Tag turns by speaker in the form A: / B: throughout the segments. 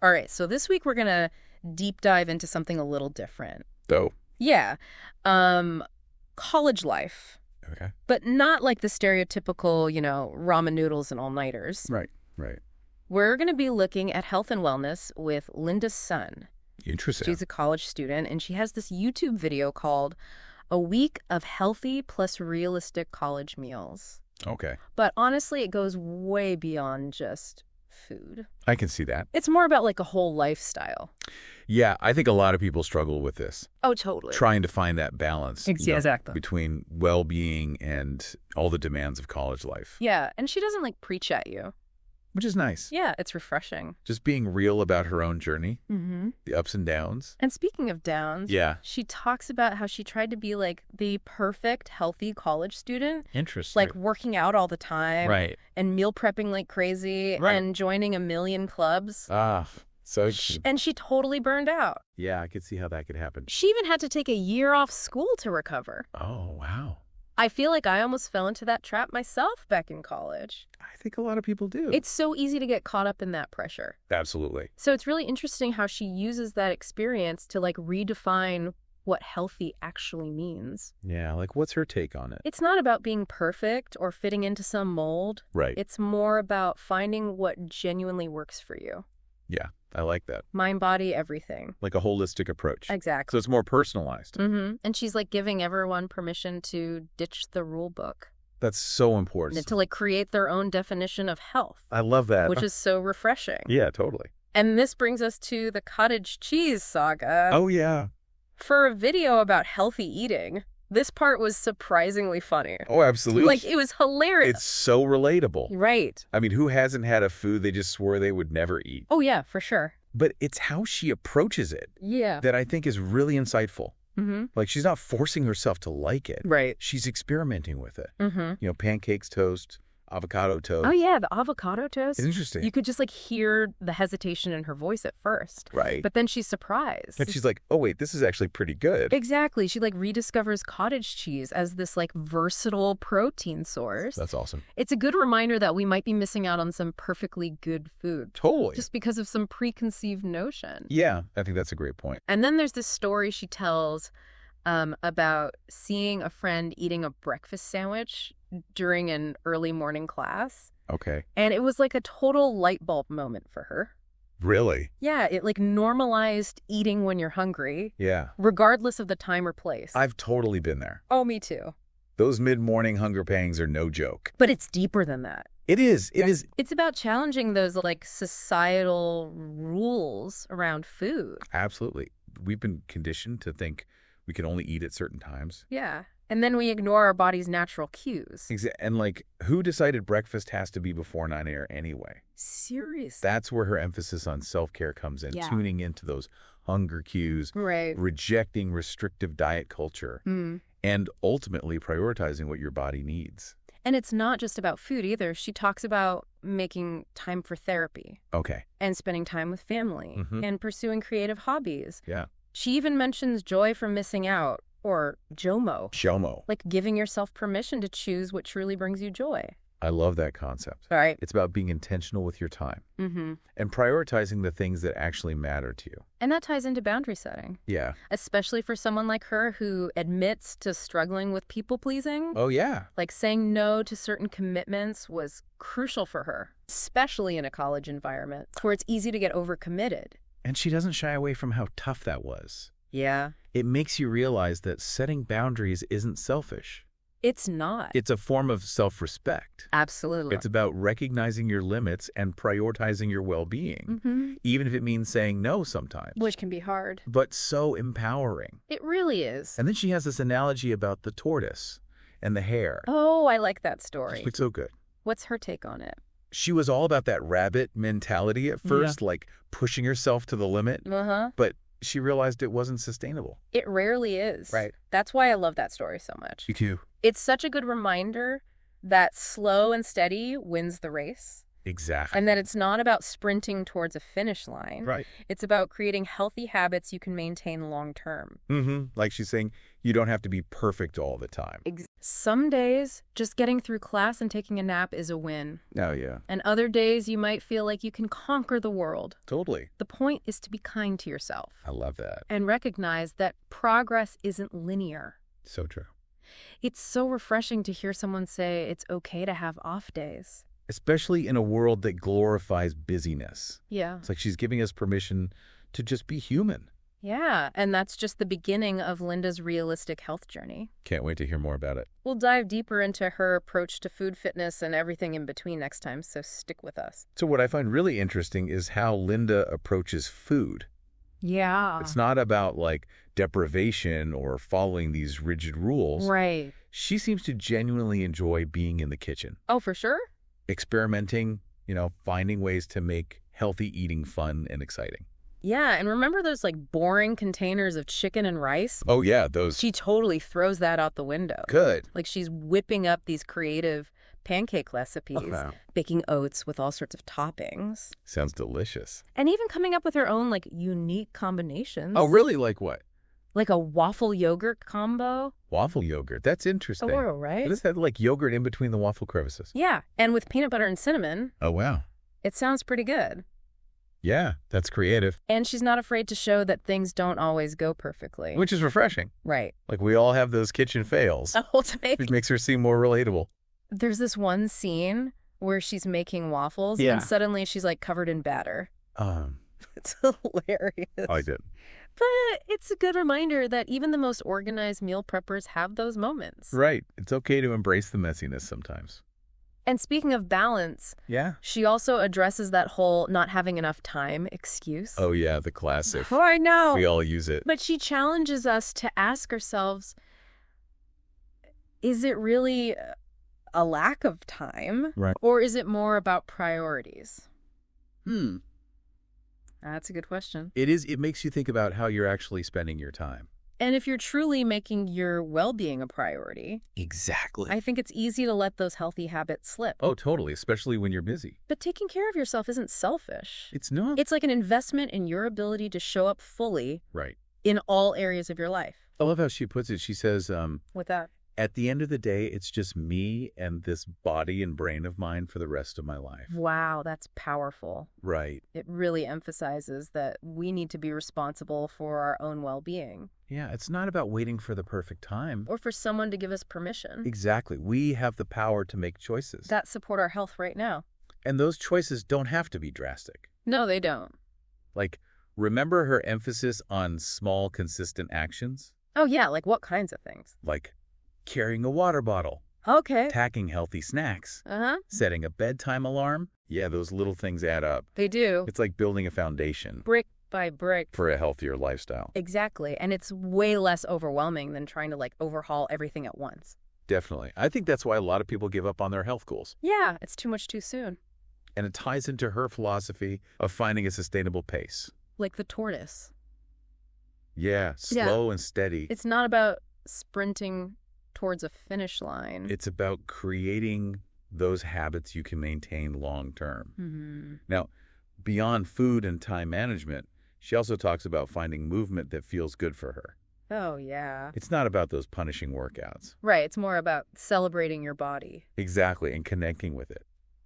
A: All right, so this week we're going to deep dive into something a little different.
B: Though.
A: Yeah. Um, College life.
B: Okay.
A: But not like the stereotypical, ramen noodles and all-nighters.
B: Right. Right.
A: We're going to be looking at health and wellness with Linda Sun.
B: Interesting.
A: She's a college student, and she has this YouTube video called A Week of Healthy Plus Realistic College Meals.
B: Okay.
A: But honestly, it goes way beyond just food.
B: I can see that.
A: It's more about like a whole lifestyle.
B: Yeah, I think a lot of people struggle with this.
A: Oh, totally.
B: Trying to find that balance
A: Exactly.
B: between well-being and all the demands of college life.
A: Yeah, and she doesn't like preach at you.
B: Which is nice.
A: Yeah, it's refreshing.
B: Just being real about her own journey,
A: Mm-hmm.
B: the ups and downs.
A: And speaking of downs,
B: Yeah.
A: she talks about how she tried to be like the perfect, healthy college student,
B: Interesting.
A: like working out all the time
B: Right.
A: and meal prepping like crazy
B: Right.
A: and joining a million clubs.
B: Ah, so
A: And she totally burned out.
B: yeah, I could see how that could happen.
A: She even had to take a year off school to recover.
B: Oh, wow.
A: I feel like I almost fell into that trap myself back in college.
B: I think a lot of people do.
A: It's so easy to get caught up in that pressure.
B: Absolutely.
A: So it's really interesting how she uses that experience to like redefine what healthy actually means.
B: Yeah, like what's her take on it?
A: It's not about being perfect or fitting into some mold.
B: Right.
A: It's more about finding what genuinely works for you.
B: Yeah, I like that.
A: Mind, body, everything.
B: Like a holistic approach.
A: Exactly.
B: So it's more personalized.
A: Mm-hmm. And she's like giving everyone permission to ditch the rule book.
B: That's so important.
A: And to like create their own definition of health.
B: I love that.
A: Which is so refreshing.
B: Yeah, totally.
A: And this brings us to the cottage cheese saga.
B: Oh, yeah.
A: For a video about healthy eating, this part was surprisingly funny.
B: Oh, absolutely.
A: Like, it was hilarious.
B: It's so relatable.
A: Right.
B: I mean, who hasn't had a food they just swore they would never eat?
A: Oh, yeah, for sure.
B: But it's how she approaches it
A: Yeah.
B: that I think is really insightful.
A: Mm-hmm.
B: Like, she's not forcing herself to like it.
A: Right.
B: She's experimenting with it.
A: Mm-hmm.
B: You know, pancakes, toast, avocado toast.
A: Oh, yeah, the avocado toast.
B: It's interesting.
A: You could just, like, hear the hesitation in her voice at first.
B: Right.
A: But then she's surprised.
B: And she's like, oh, wait, this is actually pretty good.
A: Exactly. She, like, rediscovers cottage cheese as this, like, versatile protein source.
B: That's awesome.
A: It's a good reminder that we might be missing out on some perfectly good food.
B: Totally.
A: Just because of some preconceived notion.
B: Yeah, I think that's a great point.
A: And then there's this story she tells about seeing a friend eating a breakfast sandwich during an early morning class.
B: Okay.
A: And it was like a total light bulb moment for her.
B: Really?
A: Yeah, it like normalized eating when you're hungry,
B: Yeah.
A: regardless of the time or place.
B: I've totally been there.
A: Oh, me too.
B: Those mid-morning hunger pangs are no joke.
A: But it's deeper than that.
B: It is. It is.
A: It's about challenging those like societal rules around food.
B: Absolutely. We've been conditioned to think we can only eat at certain times.
A: Yeah. And then we ignore our body's natural cues.
B: And like, who decided breakfast has to be before 9 a.m. anyway?
A: Seriously.
B: That's where her emphasis on self-care comes in,
A: Yeah.
B: tuning into those hunger cues,
A: Right.
B: rejecting restrictive diet culture, and ultimately prioritizing what your body needs.
A: And it's not just about food either. She talks about making time for therapy
B: Okay.
A: and spending time with family
B: Mhm.
A: and pursuing creative hobbies.
B: Yeah.
A: She even mentions joy from missing out, or JOMO,
B: Shomo.
A: like giving yourself permission to choose what truly brings you joy.
B: I love that concept.
A: All right.
B: It's about being intentional with your time
A: Mm-hmm.
B: and prioritizing the things that actually matter to you.
A: And that ties into boundary setting,
B: Yeah.
A: especially for someone like her who admits to struggling with people-pleasing.
B: Oh, yeah.
A: Like saying no to certain commitments was crucial for her, especially in a college environment where it's easy to get overcommitted.
B: And she doesn't shy away from how tough that was.
A: Yeah.
B: It makes you realize that setting boundaries isn't selfish.
A: It's not.
B: It's a form of self-respect.
A: Absolutely.
B: It's about recognizing your limits and prioritizing your well-being,
A: Mm-hmm.
B: even if it means saying no sometimes.
A: Which can be hard.
B: But so empowering.
A: It really is.
B: And then she has this analogy about the tortoise and the hare.
A: Oh, I like that story.
B: It's so good.
A: What's her take on it?
B: She was all about that rabbit mentality at first, like pushing herself to the limit,
A: Uh-huh.
B: but she realized it wasn't sustainable.
A: It rarely is.
B: Right.
A: That's why I love that story so much.
B: You too.
A: It's such a good reminder that slow and steady wins the race.
B: Exactly.
A: And that it's not about sprinting towards a finish line.
B: Right.
A: It's about creating healthy habits you can maintain long term.
B: Like she's saying, you don't have to be perfect all the time.
A: Some days, just getting through class and taking a nap is a win.
B: Oh, yeah.
A: And other days, you might feel like you can conquer the world.
B: Totally.
A: The point is to be kind to yourself.
B: I love that.
A: And recognize that progress isn't linear.
B: So true.
A: It's so refreshing to hear someone say it's okay to have off days.
B: Especially in a world that glorifies busyness.
A: Yeah.
B: It's like she's giving us permission to just be human.
A: Yeah, and that's just the beginning of Linda's realistic health journey.
B: Can't wait to hear more about it.
A: We'll dive deeper into her approach to food fitness and everything in between next time, so stick with us.
B: So what I find really interesting is how Linda approaches food.
A: Yeah.
B: It's not about like deprivation or following these rigid rules.
A: Right.
B: She seems to genuinely enjoy being in the kitchen,
A: Oh, for sure?
B: experimenting, finding ways to make healthy eating fun and exciting.
A: Yeah, and remember those like boring containers of chicken and rice?
B: Oh, yeah, those.
A: She totally throws that out the window.
B: Good.
A: Like she's whipping up these creative pancake recipes,
B: Wow.
A: baking oats with all sorts of toppings,
B: Sounds delicious.
A: and even coming up with her own like unique combinations.
B: Oh, really? Like what?
A: Like a waffle yogurt combo.
B: Waffle yogurt. That's interesting.
A: Oh, right?
B: It just had like yogurt in between the waffle crevices.
A: Yeah, and with peanut butter and cinnamon,
B: Oh, wow.
A: it sounds pretty good.
B: Yeah, that's creative,
A: And she's not afraid to show that things don't always go perfectly.
B: which is refreshing.
A: Right.
B: Like we all have those kitchen fails,
A: Oh, to make
B: which makes her seem more relatable.
A: There's this one scene where she's making waffles
B: Yeah.
A: and suddenly she's like covered in batter. It's hilarious.
B: I did.
A: But it's a good reminder that even the most organized meal preppers have those moments.
B: Right. It's okay to embrace the messiness sometimes.
A: And speaking of balance,
B: Yeah.
A: she also addresses that whole not having enough time excuse.
B: Oh, yeah, the classic.
A: Oh, I know.
B: We all use it.
A: But she challenges us to ask ourselves, is it really a lack of time?
B: Right.
A: Or is it more about priorities?
B: Hmm.
A: That's a good question.
B: It is. It makes you think about how you're actually spending your time.
A: And if you're truly making your well-being a priority,
B: Exactly.
A: I think it's easy to let those healthy habits slip.
B: Oh, totally. Especially when you're busy.
A: But taking care of yourself isn't selfish.
B: It's not.
A: It's like an investment in your ability to show up fully
B: Right.
A: in all areas of your life.
B: I love how she puts it. She says,
A: With that.
B: at the end of the day, it's just me and this body and brain of mine for the rest of my life.
A: Wow, that's powerful.
B: Right.
A: It really emphasizes that we need to be responsible for our own well-being.
B: Yeah, it's not about waiting for the perfect time.
A: Or for someone to give us permission
B: Exactly. We have the power to make choices.
A: that support our health right now.
B: And those choices don't have to be drastic.
A: No, they don't.
B: Like, remember her emphasis on small, consistent actions?
A: Oh, yeah, like what kinds of things?
B: Like carrying a water bottle,
A: Okay.
B: packing healthy snacks,
A: Uh-huh.
B: setting a bedtime alarm. Yeah, those little things add up.
A: They do.
B: It's like building a foundation
A: Brick by brick.
B: for a healthier lifestyle.
A: Exactly. And it's way less overwhelming than trying to like overhaul everything at once.
B: Definitely. I think that's why a lot of people give up on their health goals.
A: Yeah, it's too much too soon.
B: And it ties into her philosophy of finding a sustainable pace.
A: Like the tortoise.
B: Yeah, slow and steady.
A: It's not about sprinting towards a finish line.
B: It's about creating those habits you can maintain long term.
A: Mm-hmm.
B: Now, beyond food and time management, she also talks about finding movement that feels good for her.
A: Oh, yeah.
B: It's not about those punishing workouts.
A: Right. It's more about celebrating your body.
B: Exactly, and connecting with it.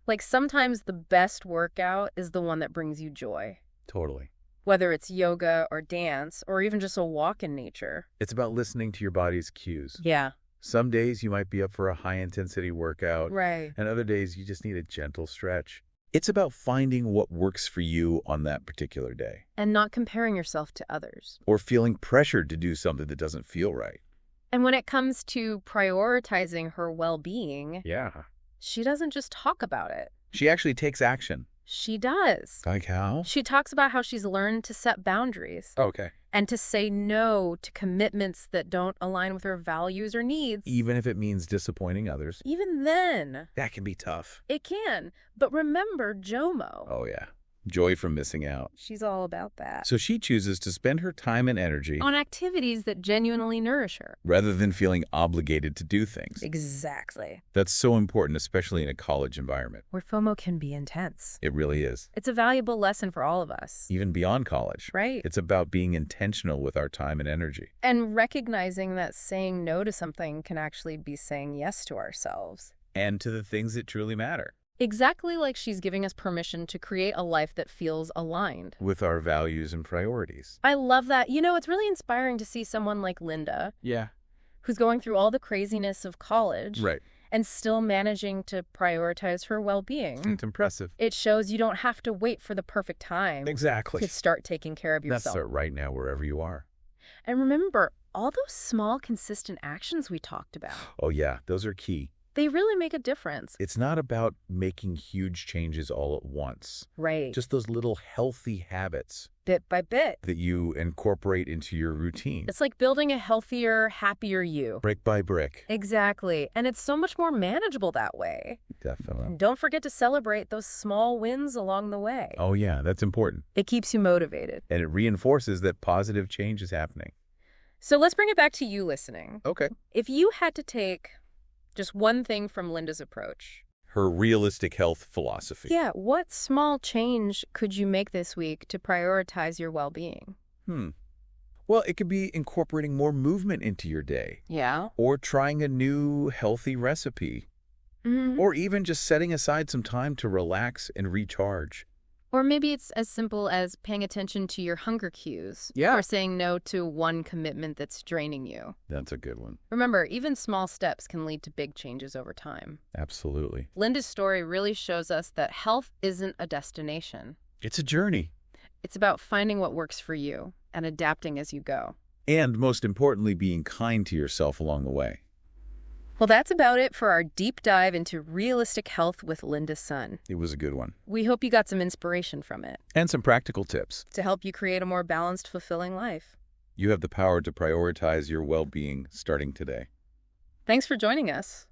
A: Like sometimes the best workout is the one that brings you joy.
B: Totally.
A: Whether it's yoga or dance or even just a walk in nature.
B: It's about listening to your body's cues.
A: Yeah.
B: Some days you might be up for a high-intensity workout,
A: Right.
B: and other days you just need a gentle stretch. It's about finding what works for you on that particular day,
A: And not comparing yourself to others.
B: or feeling pressured to do something that doesn't feel right.
A: And when it comes to prioritizing her well-being,
B: Yeah.
A: she doesn't just talk about it.
B: She actually takes action.
A: She does.
B: Like how?
A: She talks about how she's learned to set boundaries
B: Okay.
A: and to say no to commitments that don't align with her values or needs.
B: Even if it means disappointing others.
A: Even then,
B: That can be tough.
A: it can. But remember Jomo.
B: Oh, yeah. joy from missing out.
A: She's all about that.
B: So she chooses to spend her time and energy
A: On activities that genuinely nourish her.
B: rather than feeling obligated to do things.
A: Exactly.
B: That's so important, especially in a college environment.
A: Where FOMO can be intense.
B: It really is.
A: It's a valuable lesson for all of us.
B: Even beyond college.
A: Right.
B: It's about being intentional with our time and energy.
A: And recognizing that saying no to something can actually be saying yes to ourselves.
B: And to the things that truly matter.
A: Exactly like she's giving us permission to create a life that feels aligned.
B: With our values and priorities.
A: I love that. You know, it's really inspiring to see someone like Linda,
B: Yeah.
A: who's going through all the craziness of college.
B: Right.
A: And still managing to prioritize her well-being.
B: It's impressive.
A: It shows you don't have to wait for the perfect time
B: Exactly.
A: to start taking care of yourself.
B: That's right now, wherever you are.
A: And remember, all those small, consistent actions we talked about,
B: Oh, yeah. Those are key.
A: they really make a difference.
B: It's not about making huge changes all at once.
A: Right.
B: Just those little healthy habits
A: bit by bit.
B: that you incorporate into your routine.
A: It's like building a healthier, happier you.
B: Brick by brick.
A: Exactly. And it's so much more manageable that way.
B: Definitely.
A: And don't forget to celebrate those small wins along the way.
B: Oh, yeah. That's important.
A: It keeps you motivated.
B: And it reinforces that positive change is happening.
A: So let's bring it back to you listening.
B: Okay.
A: If you had to take just one thing from Linda's approach.
B: Her realistic health philosophy.
A: Yeah, what small change could you make this week to prioritize your well-being?
B: Well, it could be incorporating more movement into your day.
A: Yeah.
B: Or trying a new healthy recipe. Or even just setting aside some time to relax and recharge.
A: Or maybe it's as simple as paying attention to your hunger cues.
B: Yeah.
A: Or saying no to one commitment that's draining you.
B: That's a good one.
A: Remember, even small steps can lead to big changes over time.
B: Absolutely.
A: Linda's story really shows us that health isn't a destination.
B: It's a journey.
A: It's about finding what works for you and adapting as you go.
B: And most importantly, being kind to yourself along the way.
A: Well, that's about it for our deep dive into realistic health with Linda Sun.
B: It was a good one.
A: We hope you got some inspiration from it
B: And some practical tips.
A: to help you create a more balanced, fulfilling life.
B: You have the power to prioritize your well-being starting today.
A: Thanks for joining us.